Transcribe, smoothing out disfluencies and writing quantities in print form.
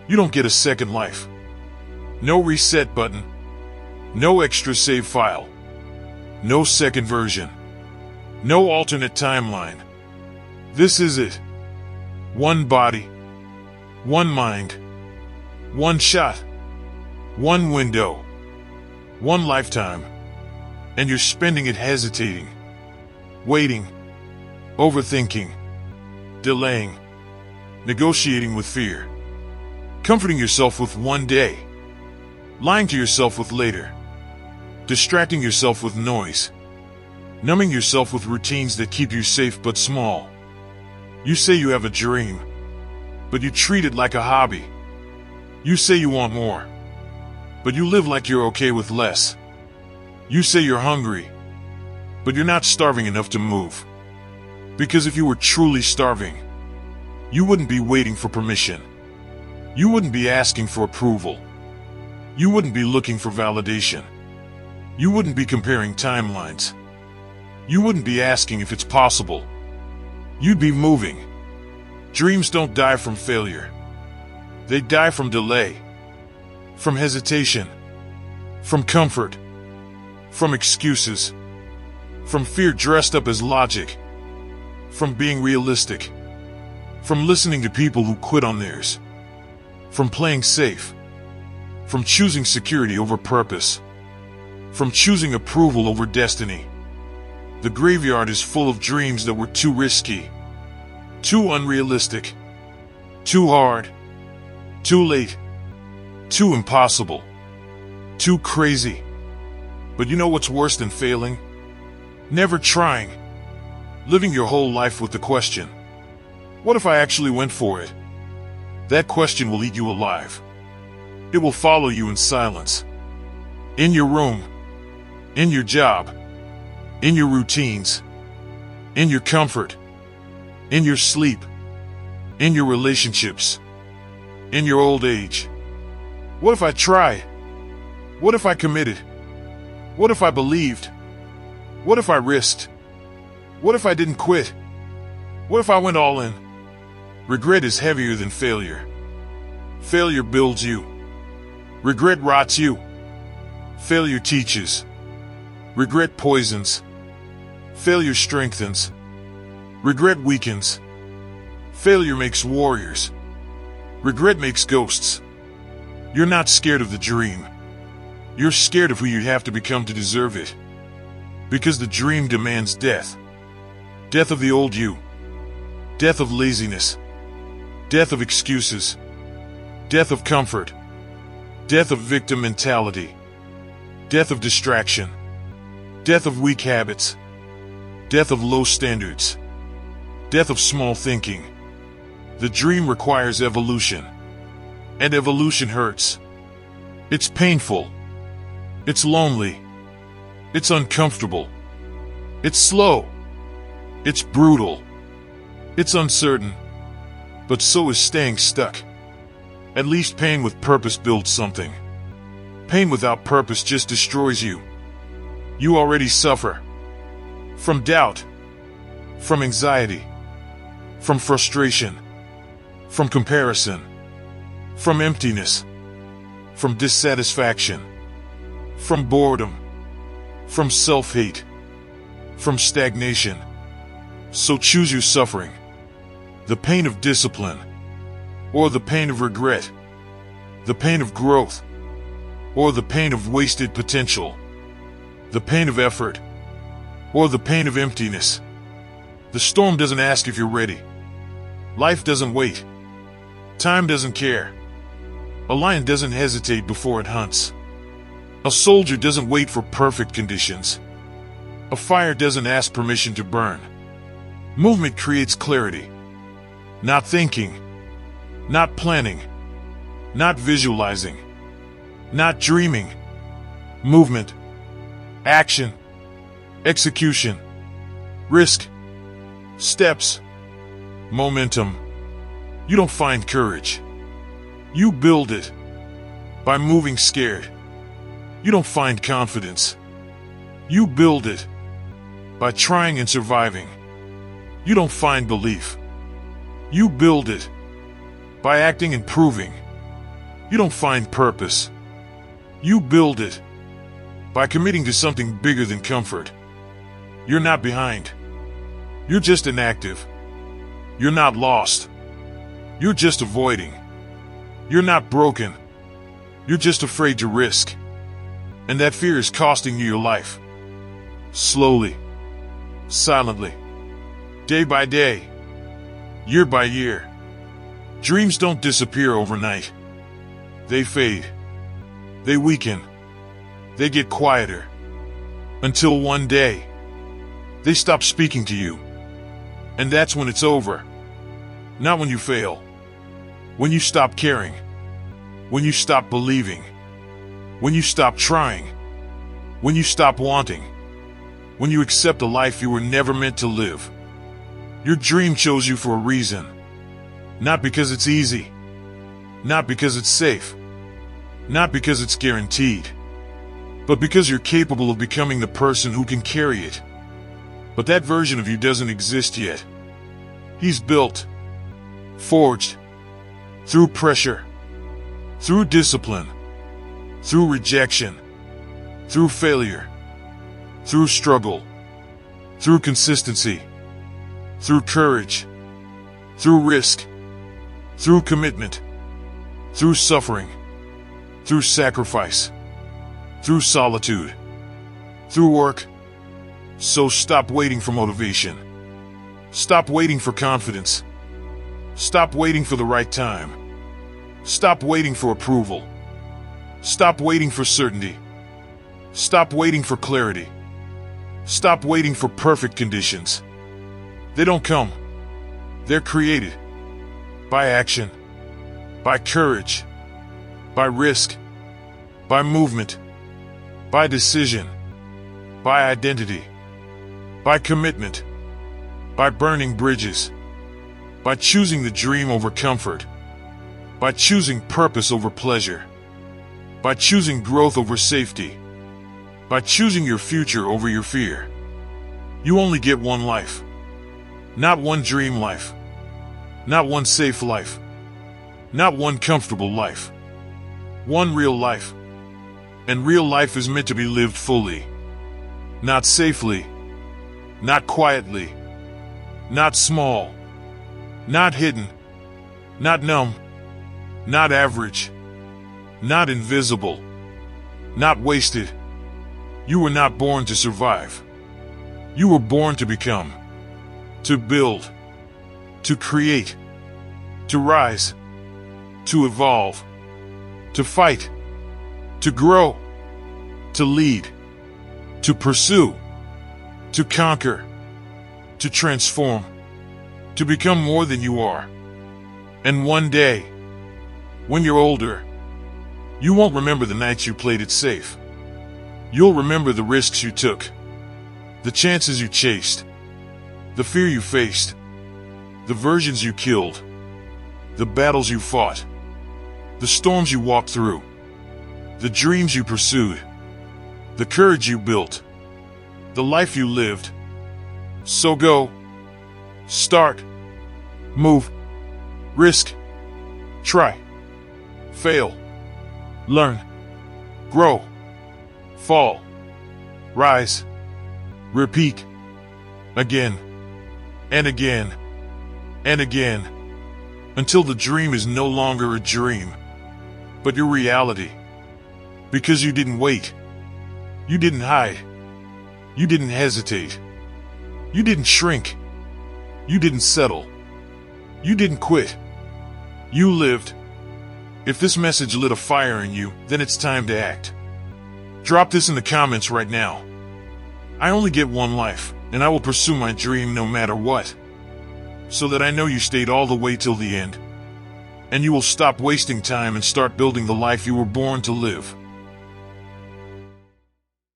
You don't get a second life. No reset button. No extra save file. No second version. No alternate timeline. This is it. One body. One mind. One shot. One window. One lifetime. And you're spending it hesitating. Waiting. Overthinking. Delaying. Negotiating with fear. Comforting yourself with one day. Lying to yourself with later. Distracting yourself with noise. Numbing yourself with routines that keep you safe but small. You say you have a dream, but you treat it like a hobby. You say you want more, but you live like you're okay with less. You say you're hungry, but you're not starving enough to move. Because if you were truly starving, you wouldn't be waiting for permission. You wouldn't be asking for approval. You wouldn't be looking for validation. You wouldn't be comparing timelines. You wouldn't be asking if it's possible. You'd be moving. Dreams don't die from failure. They die from delay, from hesitation, from comfort, from excuses, from fear dressed up as logic, from being realistic, from listening to people who quit on theirs, from playing safe, from choosing security over purpose, from choosing approval over destiny. The graveyard is full of dreams that were too risky, too unrealistic, too hard, too late, too impossible, too crazy. But you know what's worse than failing? Never trying. Living your whole life with the question, what if I actually went for it? That question will eat you alive. It will follow you in silence. In your room, in your job, in your routines, in your comfort, in your sleep, in your relationships, in your old age. What if I tried? What if I committed? What if I believed? What if I risked? What if I didn't quit? What if I went all in? Regret is heavier than failure. Failure builds you. Regret rots you. Failure teaches. Regret poisons. Failure strengthens. Regret weakens. Failure makes warriors. Regret makes ghosts. You're not scared of the dream. You're scared of who you'd have to become to deserve it. Because the dream demands death. Death of the old you. Death of laziness. Death of excuses. Death of comfort. Death of victim mentality. Death of distraction. Death of weak habits. Death of low standards. Death of small thinking. The dream requires evolution. And evolution hurts. It's painful. It's lonely. It's uncomfortable. It's slow. It's brutal. It's uncertain. But so is staying stuck. At least pain with purpose builds something. Pain without purpose just destroys you. You already suffer. From doubt. From anxiety. From frustration. From comparison. From emptiness. From dissatisfaction. From boredom. From self-hate. From stagnation. So choose your suffering. The pain of discipline. Or the pain of regret. The pain of growth. Or the pain of wasted potential. The pain of effort. Or the pain of emptiness. The storm doesn't ask if you're ready. Life doesn't wait. Time doesn't care. A lion doesn't hesitate before it hunts. A soldier doesn't wait for perfect conditions. A fire doesn't ask permission to burn. Movement creates clarity. Not thinking. Not planning. Not visualizing. Not dreaming. Movement. Action. Execution. Risk. Steps. Momentum. You don't find courage. You build it. By moving scared. You don't find confidence. You build it. By trying and surviving. You don't find belief. You build it. By acting and proving. You don't find purpose. You build it. By committing to something bigger than comfort. You're not behind. You're just inactive. You're not lost. You're just avoiding. You're not broken. You're just afraid to risk. And that fear is costing you your life. Slowly. Silently. Day by day. Year by year. Dreams don't disappear overnight. They fade. They weaken. They get quieter. Until one day, they stop speaking to you. And that's when it's over. Not when you fail. When you stop caring. When you stop believing. When you stop trying. When you stop wanting. When you accept a life you were never meant to live. Your dream chose you for a reason. Not because it's easy. Not because it's safe. Not because it's guaranteed. But because you're capable of becoming the person who can carry it. But that version of you doesn't exist yet. He's built. Forged. Through pressure. Through discipline. Through rejection. Through failure. Through struggle. Through consistency. Through courage. Through risk. Through commitment. Through suffering. Through sacrifice. Through solitude. Through work. So stop waiting for motivation. Stop waiting for confidence. Stop waiting for the right time. Stop waiting for approval. Stop waiting for certainty. Stop waiting for clarity. Stop waiting for perfect conditions. They don't come. They're created. By action. By courage. By risk. By movement. By decision. By identity. By commitment. By burning bridges. By choosing the dream over comfort. By choosing purpose over pleasure. By choosing growth over safety. By choosing your future over your fear. You only get one life. Not one dream life. Not one safe life. Not one comfortable life. One real life. And real life is meant to be lived fully. Not safely. Not quietly. Not small. Not hidden. Not numb. Not average. Not invisible. Not wasted. You were not born to survive. You were born to become. To build. To create. To rise. To evolve. To fight. To grow. To lead. To pursue. To conquer. To transform. To become more than you are. And one day, when you're older, you won't remember the nights you played it safe. You'll remember the risks you took. The chances you chased. The fear you faced. The versions you killed. The battles you fought. The storms you walked through. The dreams you pursued. The courage you built. The life you lived. So go. Start. Move. Risk. Try. Fail. Learn. Grow. Fall. Rise. Repeat. Again. And again. And again. Until the dream is no longer a dream, but your reality. Because you didn't wait. You didn't hide. You didn't hesitate. You didn't shrink. You didn't settle. You didn't quit. You lived. If this message lit a fire in you, then it's time to act. Drop this in the comments right now. I only get one life, and I will pursue my dream no matter what. So that I know you stayed all the way till the end. And you will stop wasting time and start building the life you were born to live.